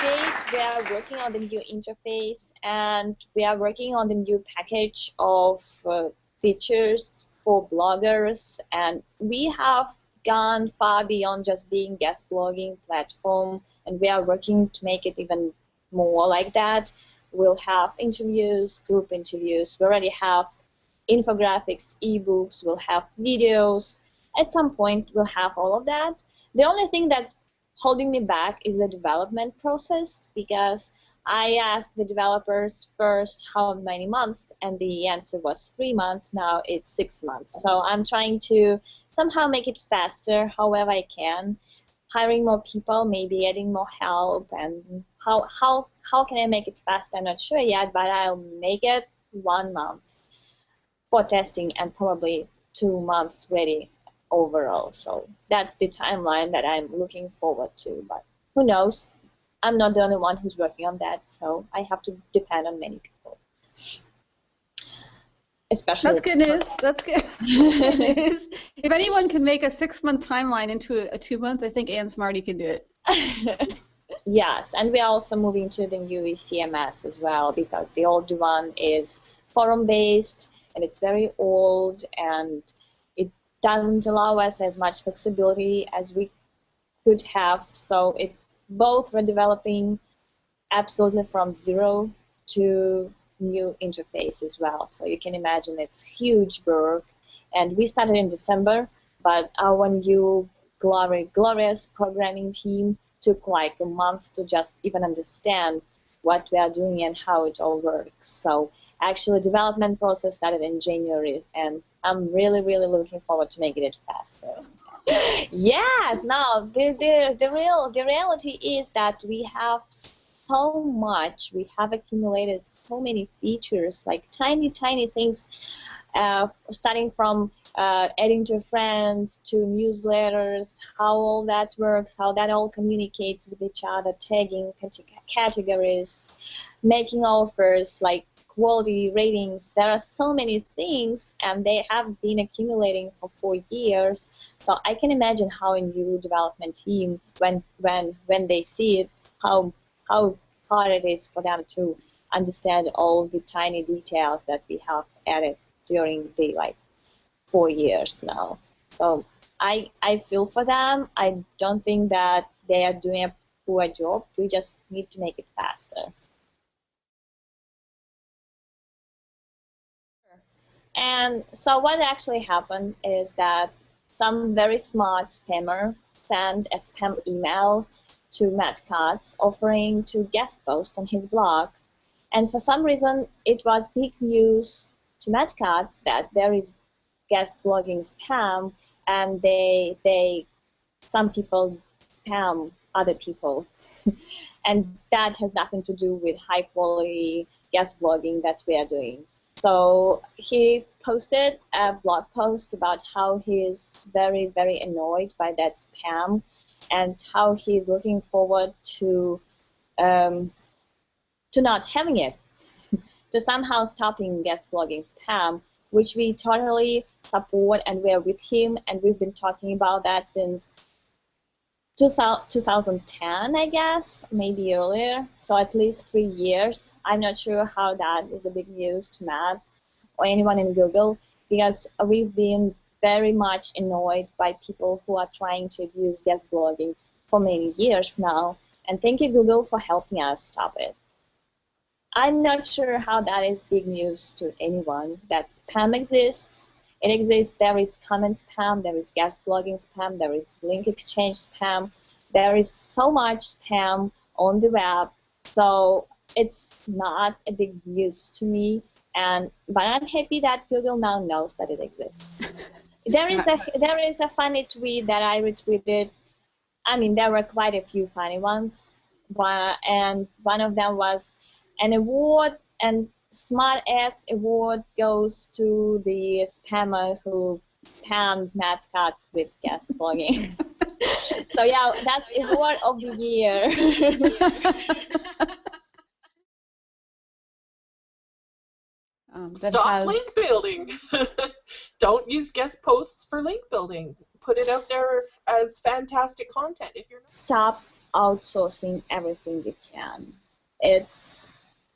date, we are working on the new interface, and we are working on the new package of features for bloggers, and we have gone far beyond just being guest blogging platform, and we are working to make it even more like that. We'll have interviews, group interviews. We already have infographics, ebooks, we'll have videos. At some point, we'll have all of that. The only thing that's holding me back is the development process, because I asked the developers first how many months, and the answer was 3 months. Now it's 6 months. So I'm trying to somehow make it faster however I can, hiring more people, maybe adding more help, and how can I make it faster? I'm not sure yet, but I'll make it 1 month for testing and probably 2 months ready overall. So that's the timeline that I'm looking forward to, but who knows? I'm not the only one who's working on that, so I have to depend on many people. Especially that's good news. That's good news. If anyone can make a 6-month timeline into a 2-month, I think Anne Smarty can do it. Yes, and we are also moving to the new CMS as well, because the old one is forum-based, and it's very old, and it doesn't allow us as much flexibility as we could have. So both were developing absolutely from zero to new interface as well. So you can imagine it's huge work. And we started in December, but our new glorious programming team took like a month to just even understand what we are doing and how it all works. So actually, development process started in January, and I'm really, really looking forward to making it faster. Yes, now the reality is that we have so much. We have accumulated so many features, like tiny things, starting from adding to friends to newsletters, how all that works, how that all communicates with each other, tagging categories, making offers, like quality ratings. There are so many things, and they have been accumulating for 4 years. So I can imagine how a new development team, when they see it, how hard it is for them to understand all the tiny details that we have added during the 4 years now. So I feel for them. I don't think that they are doing a poor job. We just need to make it faster. And so what actually happened is that some very smart spammer sent a spam email to Matt Katz offering to guest post on his blog. And for some reason, it was big news to Matt Katz that there is guest blogging spam, and some people spam other people. And that has nothing to do with high quality guest blogging that we are doing. So he posted a blog post about how he's very, very annoyed by that spam, and how he's looking forward to not having it, to somehow stopping guest blogging spam, which we totally support, and we're with him, and we've been talking about that since 2010, I guess, maybe earlier, so at least 3 years. I'm not sure how that is a big news to Matt or anyone in Google, because we've been very much annoyed by people who are trying to use guest blogging for many years now, and thank you, Google, for helping us stop it. I'm not sure how that is big news to anyone, that spam exists. It exists. There is comment spam, there is guest blogging spam, there is link exchange spam. There is so much spam on the web, so it's not a big news to me. But I'm happy that Google now knows that it exists. There is a funny tweet that I retweeted. I mean, there were quite a few funny ones, and one of them was an award, and smart ass award goes to the spammer who spammed Matt Katz with guest blogging. So yeah, that's award of the year. Stop link building. Don't use guest posts for link building. Put it out there as fantastic content. If you're not Stop outsourcing everything you can. It's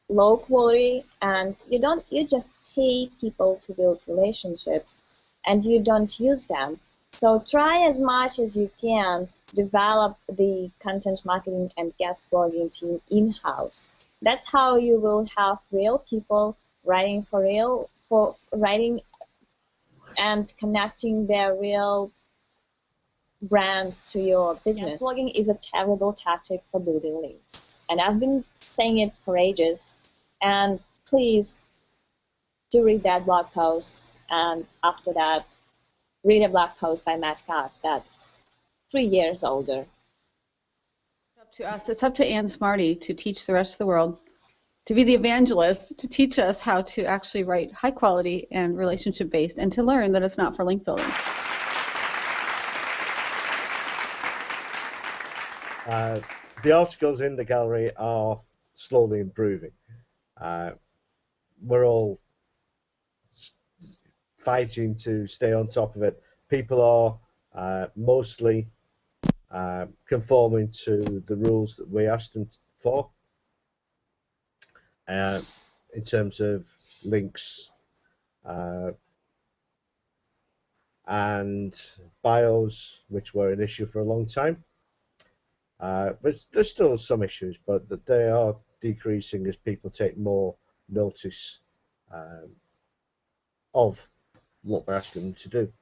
low quality, and you just pay people to build relationships, and you don't use them. So try as much as you can develop the content marketing and guest blogging team in-house. That's how you will have real people writing for real, for writing and connecting their real brands to your business. Guest blogging is a terrible tactic for building leads, and I've been saying it for ages. And please do read that blog post, and after that, read a blog post by Matt Katz that's 3 years older. It's up to us. It's up to Ann Smarty to teach the rest of the world, to be the evangelist, to teach us how to actually write high quality and relationship based, and to learn that it's not for link building. The articles in the gallery are slowly improving. We're all fighting to stay on top of it. People are mostly conforming to the rules that we asked them for in terms of links and bios, which were an issue for a long time. But there's still some issues, but they are decreasing as people take more notice of what we're asking them to do.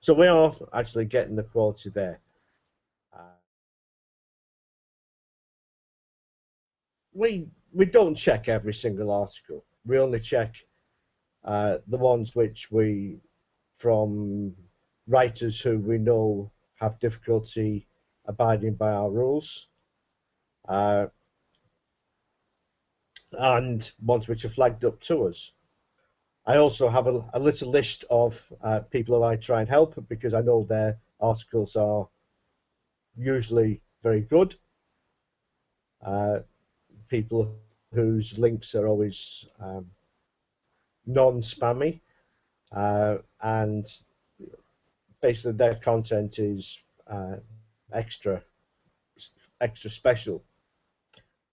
So we are actually getting the quality there. We don't check every single article. We only check the ones which we, from writers who we know have difficulty abiding by our rules, and ones which are flagged up to us. I also have a little list of people who I try and help, because I know their articles are usually very good. People whose links are always non-spammy, and basically their content is extra special.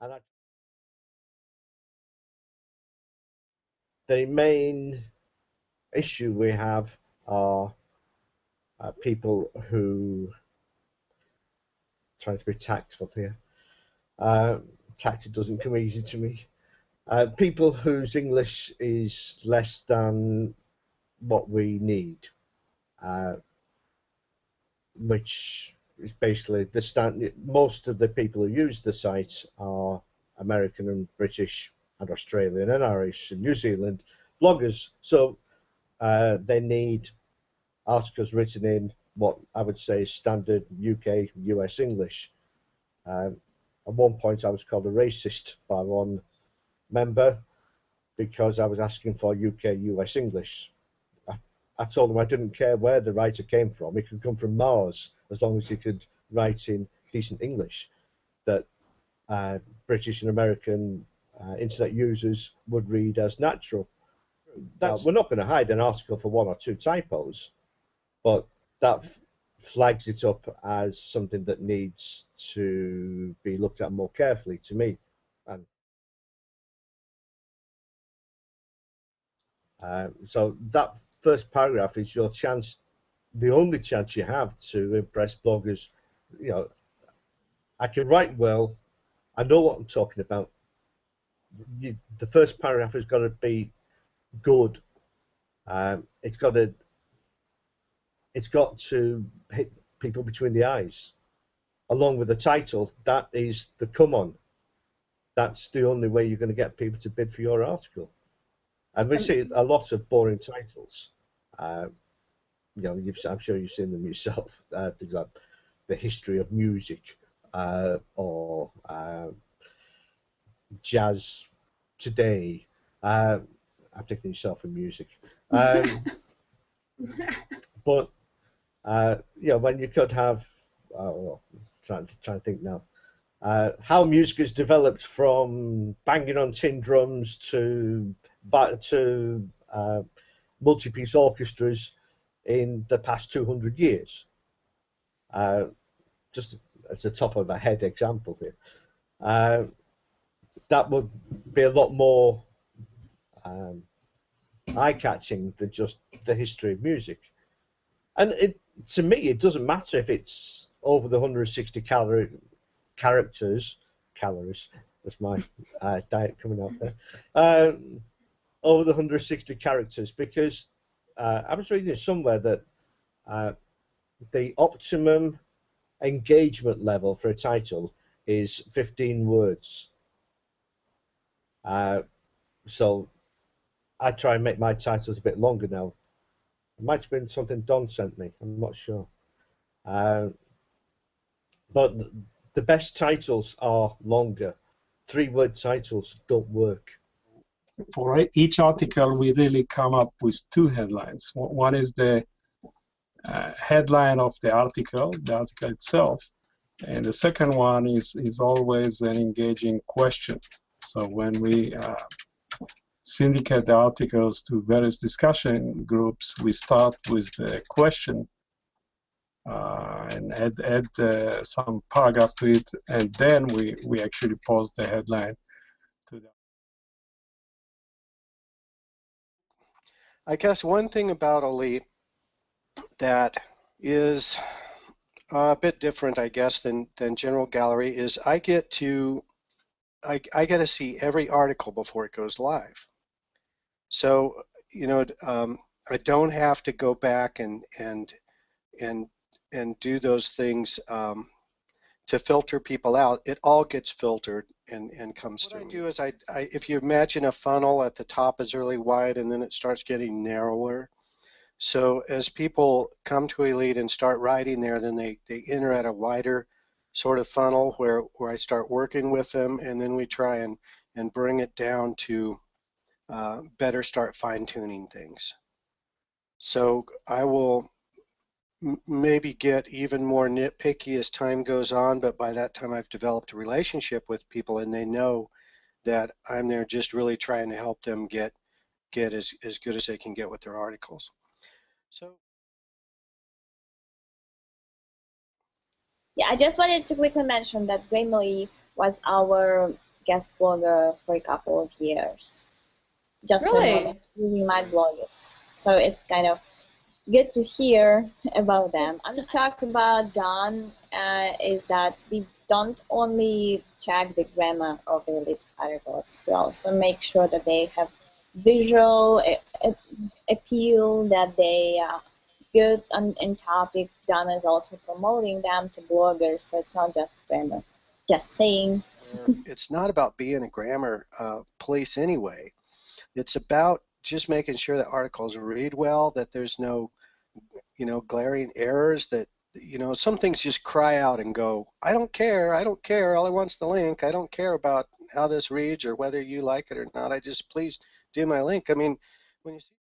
And the main issue we have are people who, trying to be tactful here, tact doesn't come easy to me. People whose English is less than what we need, which is basically the standard. Most of the people who use the site are American and British and Australian and Irish and New Zealand bloggers, so they need articles written in what I would say is standard UK, US English. At one point I was called a racist by one member because I was asking for UK, US English. I told him I didn't care where the writer came from. He could come from Mars as long as he could write in decent English, that British and American internet users would read as natural. We're not going to hide an article for 1 or 2 typos, but that flags it up as something that needs to be looked at more carefully, to me. And so that first paragraph is your chance, the only chance you have to impress bloggers. You know, I can write well, I know what I'm talking about. The first paragraph has got to be good. It's got to hit people between the eyes, along with the title. That is the come on. That's the only way you're going to get people to bid for your article. And we see a lot of boring titles. You know, I'm sure you've seen them yourself. Things like the history of music, or jazz today. I'm taking yourself in music. But you know, when you could have, trying to think now, how music has developed from banging on tin drums to multi-piece orchestras in the past 200 years. Just as a top of the head example here. That would be a lot more eye-catching than just the history of music. And to me, it doesn't matter if it's over the 160 characters, calories, that's my diet coming out there, over the 160 characters, because I was reading somewhere that the optimum engagement level for a title is 15 words. So I try and make my titles a bit longer now. It might have been something Don sent me, I'm not sure. But the best titles are longer. 3-word titles don't work. For each article, we really come up with 2 headlines. One is the headline of the article itself, and the second one is always an engaging question. So when we syndicate the articles to various discussion groups, we start with the question and add some paragraph to it, and then we actually post the headline to the. I guess one thing about Elite that is a bit different, I guess, than General Gallery is I get to see every article before it goes live. So I don't have to go back and do those things to filter people out. It all gets filtered and comes through. What I do is if you imagine a funnel, at the top is really wide and then it starts getting narrower. So as people come to Elite and start writing there, then they enter at a wider sort of funnel where I start working with them, and then we try and bring it down to better start fine-tuning things. So I will maybe get even more nitpicky as time goes on, but by that time I've developed a relationship with people and they know that I'm there just really trying to help them get as good as they can get with their articles. So Yeah, I just wanted to quickly mention that Grammarly was our guest blogger for a couple of years. Just Really? using MyBlogGuest. So it's kind of good to hear about them. And to talk about Don is that we don't only check the grammar of the Elite articles, we also make sure that they have visual appeal, that they are good in topic. Don is also promoting them to bloggers, so it's not just grammar. Just saying. It's not about being a grammar police anyway. It's about just making sure that articles read well, that there's no, glaring errors, that, some things just cry out and go, I don't care, all I want's the link, I don't care about how this reads or whether you like it or not, I just, please do my link. I mean, when you see.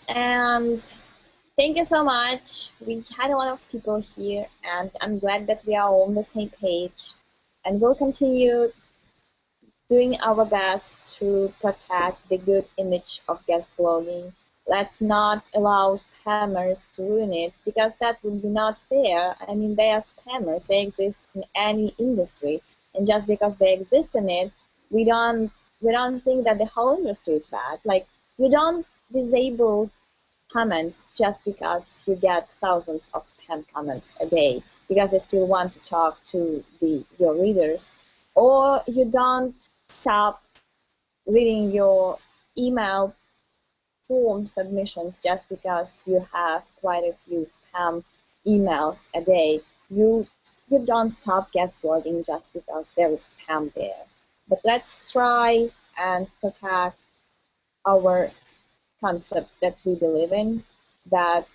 And thank you so much. We had a lot of people here, and I'm glad that we are all on the same page, and we'll continue doing our best to protect the good image of guest blogging. Let's not allow spammers to ruin it, because that would be not fair. I mean, they are spammers. They exist in any industry, and just because they exist in it, we don't think that the whole industry is bad. Like, you don't disable comments just because you get thousands of spam comments a day, because they still want to talk to your readers, or you don't stop reading your email form submissions just because you have quite a few spam emails a day. You don't stop guest blogging just because there is spam there. But let's try and protect our concept that we believe in, that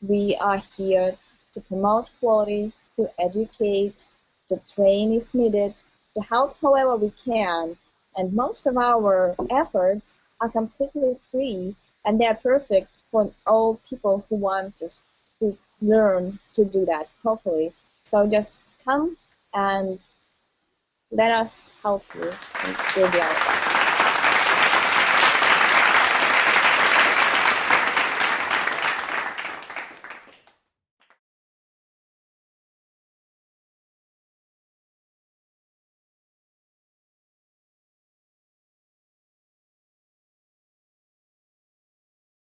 we are here to promote quality, to educate, to train if needed, to help however we can. And most of our efforts are completely free, and they're perfect for all people who want to learn to do that properly. So just come and let us help you, and we'll be our best.